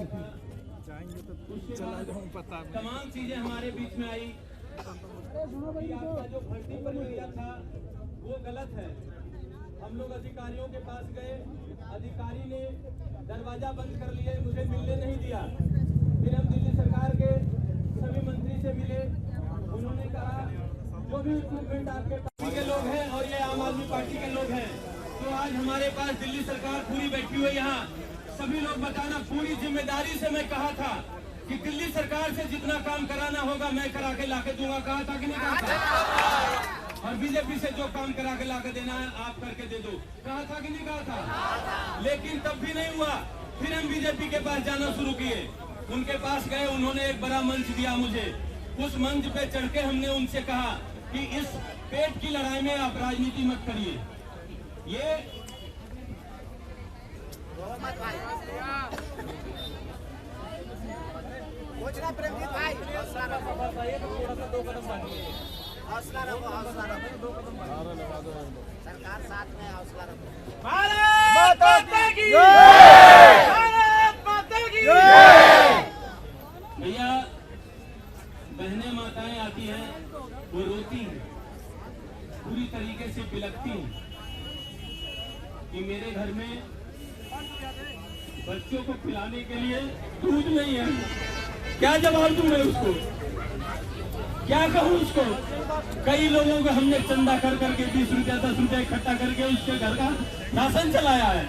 जाएंगे तो चला जाऊँ पता नहीं। तमाम चीजें हमारे बीच में आई कि आपका जो भर्ती प्रक्रिया था वो गलत है। हम लोग अधिकारियों के पास गए, अधिकारी ने दरवाजा बंद कर लिए, मुझे मिलने नहीं दिया। फिर हम दिल्ली सरकार के सभी मंत्री से मिले, उन्होंने कहा जो भी इक्विपमेंट आपके पार्टी के लोग हैं और ये आम आदमी पार्टी के लोग हैं, तो आज हमारे पास दिल्ली सरकार पूरी बैठी हुई। यहाँ सभी लोग बताना, पूरी जिम्मेदारी से मैं कहा था कि दिल्ली सरकार से जितना काम कराना होगा मैं करा के लाके दूंगा। कहा था कि नहीं कहा था? और बीजेपी से जो काम करा के लाके देना है आप करके दे दो। कहा था कि नहीं कहा था? लेकिन तब भी नहीं हुआ। फिर हम बीजेपी के पास जाना शुरू किए, उनके पास गए, उन्होंने एक बड़ा मंच दिया मुझे। उस मंच पे चढ़ के हमने उनसे कहा कि इस पेट की लड़ाई में आप राजनीति मत करिए। ये प्रेमजीत भाई हौसला रखो, थोड़ा सा 2 कदम बाकी है। हौसला रखो, हौसला रखो, सरकार साथ में, हौसला रखो। भारत माता की जय, भारत माता की जय। भैया, बहनें माताएं आती हैं, वो रोती हैं, पूरी तरीके से बिलखती हैं कि मेरे घर में बच्चों को खिलाने के लिए दूध नहीं है। क्या जवाब दूं मैं उसको, क्या कहूं उसको? कई लोगों को हमने चंदा कर करके 20 रुपया 10 रुपया इकट्ठा करके उसके घर का राशन चलाया है।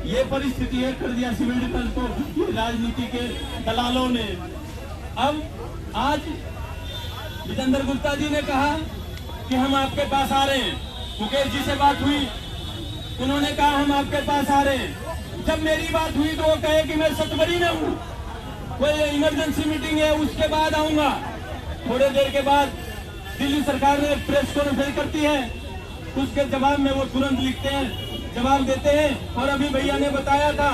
ये परिस्थिति है कर दिया सिविल डिफेंस को ये राजनीति के दलालों ने। अब आज जितेंद्र गुप्ता जी ने कहा कि हम आपके पास आ रहे हैं। मुकेश जी से बात हुई, उन्होंने कहा हम आपके पास आ रहे हैं। जब मेरी बात हुई तो वो कहे कि मैं सतवरी में हूँ, कोई इमरजेंसी मीटिंग है उसके बाद आऊंगा। थोड़ी देर के बाद दिल्ली सरकार ने प्रेस कॉन्फ्रेंस करती है, उसके जवाब में वो तुरंत लिखते हैं, जवाब देते हैं। और अभी भैया ने बताया था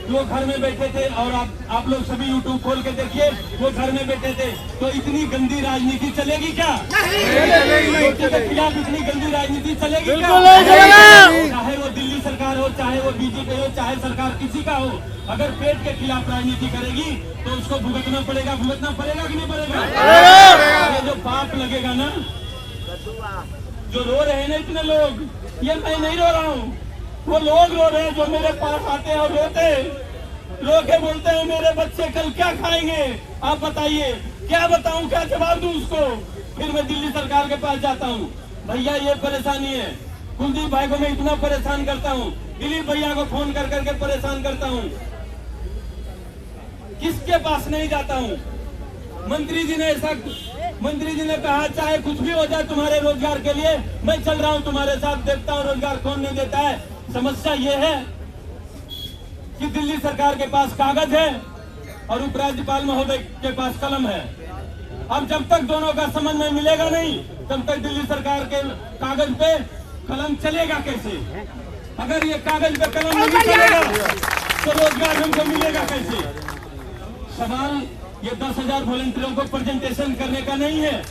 वो घर में बैठे थे, और आप लोग सभी यूट्यूब खोल के देखिए, वो घर में बैठे थे। तो इतनी गंदी राजनीति चलेगी क्या? के खिलाफ इतनी गंदी राजनीति चलेगी क्या? चाहे वो दिल्ली सरकार हो, चाहे वो बीजेपी हो, चाहे सरकार किसी का हो, अगर पेट के खिलाफ राजनीति करेगी तो उसको भुगतना पड़ेगा कि नहीं पड़ेगा? ये जो पाप लगेगा ना, जो रो रहे हैं ना इतने लोग, ये मैं नहीं रो रहा हूँ, वो लोग रो रहे हैं जो मेरे पास आते हैं और रोते रो के बोलते हैं मेरे बच्चे कल क्या खाएंगे, आप बताइए। क्या बताऊं, क्या जवाब दूं उसको? फिर मैं दिल्ली सरकार के पास जाता हूं, भैया ये परेशानी है। कुलदीप भाई को मैं इतना परेशान करता हूं, दिलीप भैया को फोन कर करके परेशान करता हूं, किसके पास नहीं जाता हूं? मंत्री जी ने कहा चाहे कुछ भी हो जाए तुम्हारे रोजगार के लिए मैं चल रहा हूं तुम्हारे साथ, देखता हूं रोजगार कौन नहीं देता है। समस्या ये है कि दिल्ली सरकार के पास कागज है और उपराज्यपाल महोदय के पास कलम है। अब जब तक दोनों का समन्वय मिलेगा नहीं, तब तक दिल्ली सरकार के कागज पे कलम चलेगा कैसे? अगर ये कागज पे कलम नहीं चलेगा तो रोजगार हमको मिलेगा कैसे? सवाल ये 10,000 वॉलंटियरों को प्रेजेंटेशन करने का नहीं है।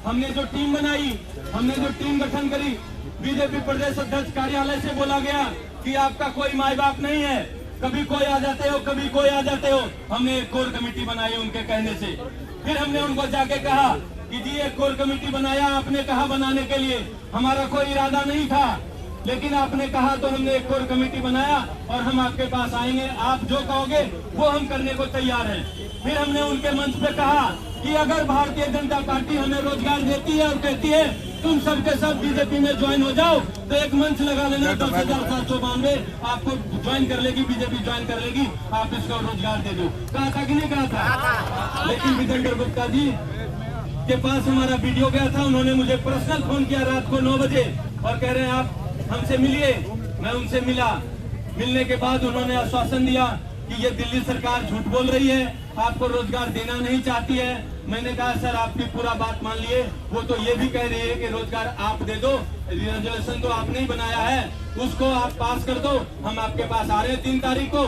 हमने जो टीम बनाई, हमने जो टीम गठन करी, बीजेपी प्रदेश अध्यक्ष कार्यालय से बोला गया कि आपका कोई माई बाप नहीं है, कभी कोई आ जाते हो कभी कोई आ जाते हो। हमने एक कोर कमेटी बनाई उनके कहने से। फिर हमने उनको जाके कहा कि जी एक कोर कमेटी बनाया, आपने कहा बनाने के लिए, हमारा कोई इरादा नहीं था, लेकिन आपने कहा तो हमने एक कोर कमेटी बनाया और हम आपके पास आएंगे, आप जो कहोगे वो हम करने को तैयार हैं। फिर हमने उनके मंच पे कहा कि अगर भारतीय जनता पार्टी हमें रोजगार देती है और कहती है तुम सबके सब बीजेपी में ज्वाइन हो जाओ, तो एक मंच लगा लेना, 10,792 आपको ज्वाइन कर लेगी, बीजेपी ज्वाइन कर लेगी, आप इसको रोजगार दे दो। कहा था कि नहीं कहा था? लेकिन जितेंद्र गुप्ता जी के पास हमारा वीडियो गया था, उन्होंने मुझे पर्सनल फोन किया रात को 9 बजे और कह रहे हैं आप हमसे मिलिए। मैं उनसे मिला, मिलने के बाद उन्होंने आश्वासन दिया कि ये दिल्ली सरकार झूठ बोल रही है, आपको रोजगार देना नहीं चाहती है। मैंने कहा सर आपकी पूरा बात मान लिए, वो तो ये भी कह रही है कि रोजगार आप दे दो, रेजोल्यूशन तो आपने ही बनाया है, उसको आप पास कर दो, हम आपके पास आ रहे हैं 3 तारीख को।